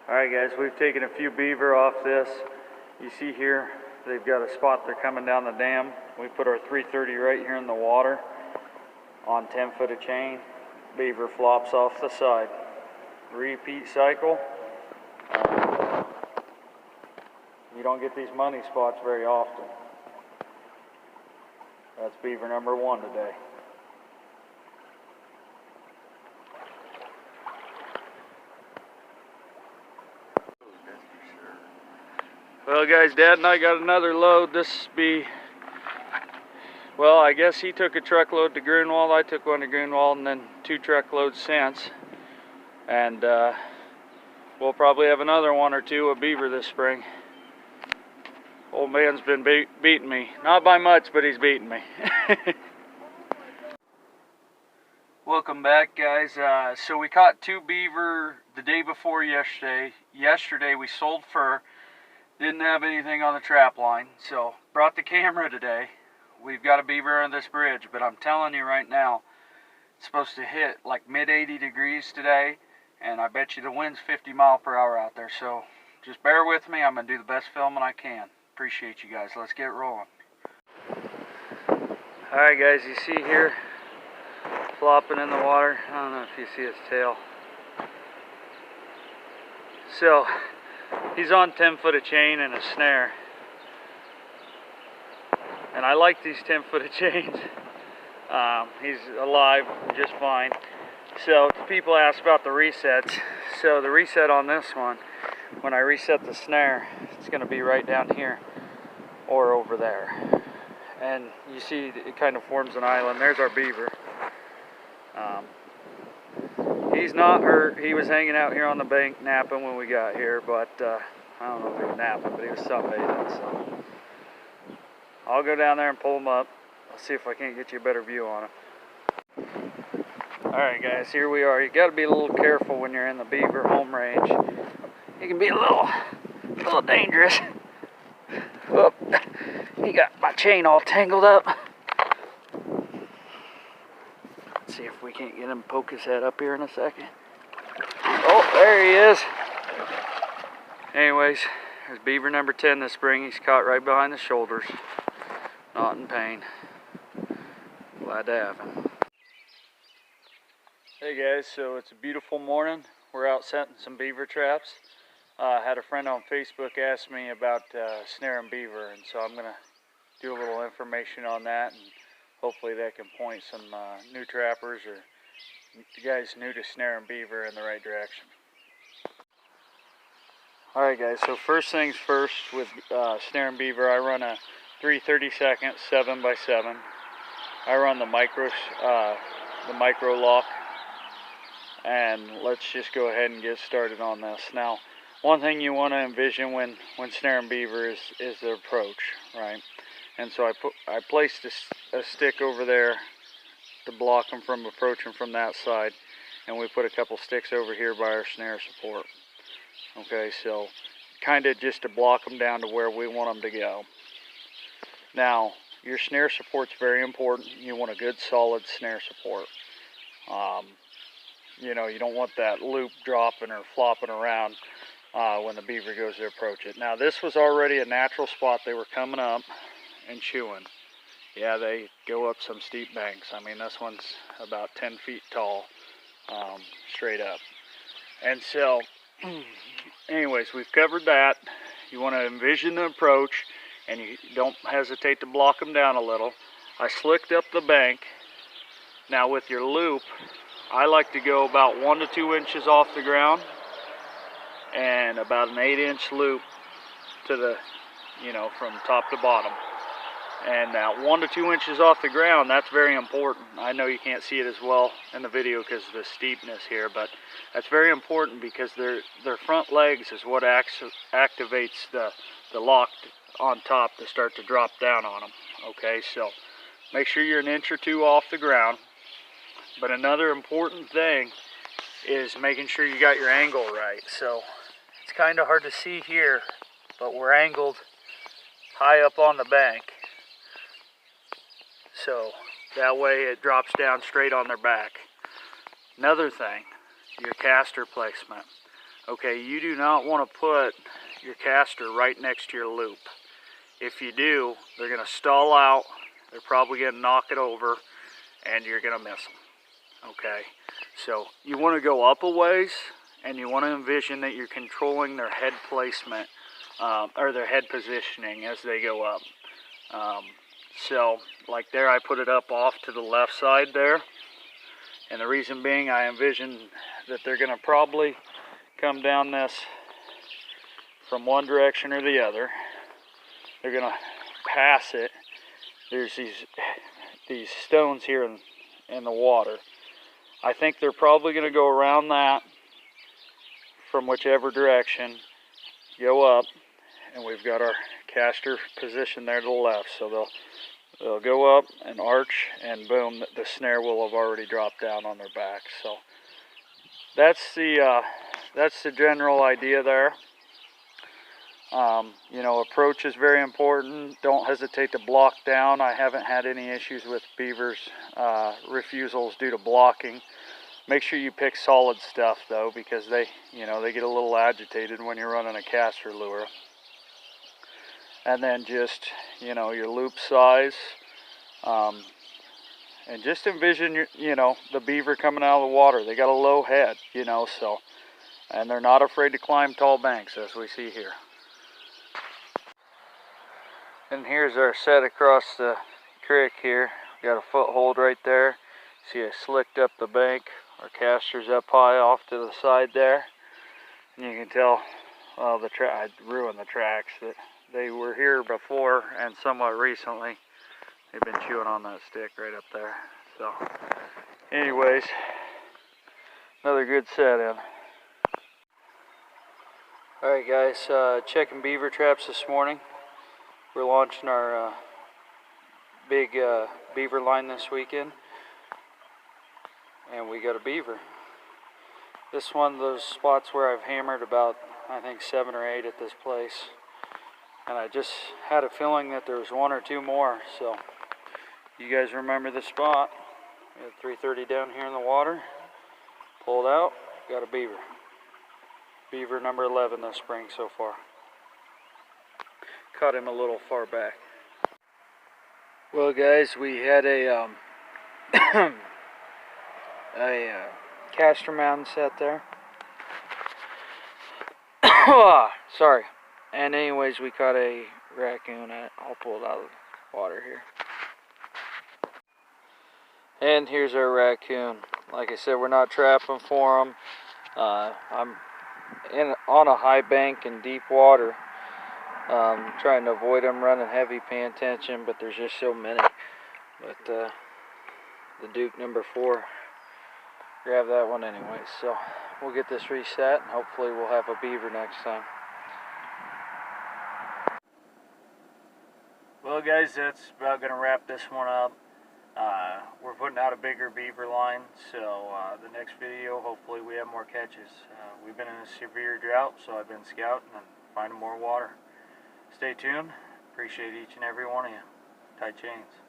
Alright guys, we've taken a few beaver off this. You see here, they've got a spot they're coming down the dam. We put our 330 right here in the water on 10 foot of chain. Beaver flops off the side. Repeat cycle. You don't get these money spots very often. That's beaver number 1 today. Well guys, Dad and I got another load. This be, well, I guess he took a truckload to Grunwald, I took one to Grunwald, and then 2 truckloads since. And we'll probably have another 1 or 2 of beaver this spring. Old man's been beating me. Not by much, but he's beating me. Welcome back guys. So we caught 2 beaver the day before yesterday. Yesterday we sold fur. Didn't have anything on the trap line, so brought the camera today. We've got a beaver on this bridge, but I'm telling you right now, it's supposed to hit like mid 80 degrees today, and I bet you the wind's 50 miles per hour out there, so just bear with me. I'm going to do the best filming I can. Appreciate you guys. Let's get rolling. Alright guys, you see here, flopping in the water. I don't know if you see his tail. So, he's on 10 foot of chain and a snare. And I like these 10 foot of chains. He's alive just fine. So people ask about the resets. So the reset on this one, when I reset the snare, it's going to be right down here or over there. And you see it kind of forms an island. There's our beaver. He's not hurt. He was hanging out here on the bank napping when we got here, but I don't know if he was napping, but he was sunbathing, so I'll go down there and pull him up. I'll see if I can't get you a better view on him. Alright guys, here we are. You got to be a little careful when you're in the beaver home range. It can be a little dangerous. Whoop. He got my chain all tangled up. Let's see if we can't get him to poke his head up here in a second. Oh, there he is. Anyways, there's beaver number 10 this spring. He's caught right behind the shoulders. Not in pain. Glad to have him. Hey guys, so it's a beautiful morning. We're out setting some beaver traps. Had a friend on Facebook ask me about snaring beaver, and so I'm going to do a little information on that, and hopefully that can point some new trappers or guys new to snaring beaver in the right direction. Alright guys, so first things first with snaring beaver, I run a 3/32 7x7. I run the micro lock, and let's just go ahead and get started on this. Now, one thing you want to envision when snaring beaver is the approach, right? And so I placed a stick over there to block them from approaching from that side, and we put a couple sticks over here by our snare support. Okay, so kind of just to block them down to where we want them to go. Now, your snare support's very important. You want a good solid snare support. You know, you don't want that loop dropping or flopping around when the beaver goes to approach it. Now, this was already a natural spot. They were coming up and chewing. Yeah, they go up some steep banks. I mean, this one's about 10 feet tall, straight up. And so, anyways, we've covered that. You want to envision the approach, and you don't hesitate to block them down a little. I slicked up the bank. Now with your loop, I like to go about 1 to 2 inches off the ground, and about an 8-inch loop to the, you know, from top to bottom. And that 1 to 2 inches off the ground, that's very important. I know you can't see it as well in the video because of the steepness here, but that's very important because their front legs is what activates the lock on top to start to drop down on them. Okay, so make sure you're 1 inch or 2 off the ground. But another important thing is making sure you got your angle right. So it's kind of hard to see here, but we're angled high up on the bank. So that way it drops down straight on their back. Another thing, your caster placement. Okay, you do not want to put your caster right next to your loop. If you do, they're going to stall out, they're probably going to knock it over, and you're going to miss them. Okay, so you want to go up a ways, and you want to envision that you're controlling their head placement, or their head positioning as they go up. So, like there, I put it up off to the left side there, and the reason being, I envision that they're going to probably come down this from one direction or the other. They're going to pass it. There's these stones here in the water. I think they're probably going to go around that from whichever direction, go up, and we've got our caster position there to the left. So they'll go up and arch, and boom, the snare will have already dropped down on their back. So that's the general idea there. You know, approach is very important. Don't hesitate to block down. I haven't had any issues with beavers' refusals due to blocking. Make sure you pick solid stuff though, because they get a little agitated when you're running a caster lure. And then just, your loop size, and just envision the beaver coming out of the water. They got a low head, so, and they're not afraid to climb tall banks, as we see here. And here's our set across the creek here. Got a foothold right there. See, I slicked up the bank. Our caster's up high off to the side there. And you can tell, well, I ruined the tracks, that they were here before, and somewhat recently they've been chewing on that stick right up there. So anyways, another good set in. Alright guys, checking beaver traps this morning. We're launching our big beaver line this weekend, and we got a beaver. This is one of those spots where I've hammered about, I think, 7 or 8 at this place, and I just had a feeling that there was 1 or 2 more. So you guys remember the spot. We had 330 down here in the water, pulled out, got a beaver. Beaver number 11 this spring so far. Caught him a little far back. Well guys, we had a caster mountain set there. Sorry. And anyways, we caught a raccoon. I'll pull it out of the water here. And here's our raccoon. Like I said, we're not trapping for them. I'm on a high bank in deep water. Trying to avoid them running heavy, paying attention, but there's just so many. But the Duke number 4, grab that one anyway. So we'll get this reset, and hopefully we'll have a beaver next time. Well guys, that's about going to wrap this one up. We're putting out a bigger beaver line, so the next video, hopefully we have more catches. We've been in a severe drought, so I've been scouting and finding more water. Stay tuned. Appreciate each and every one of you. Tight chains.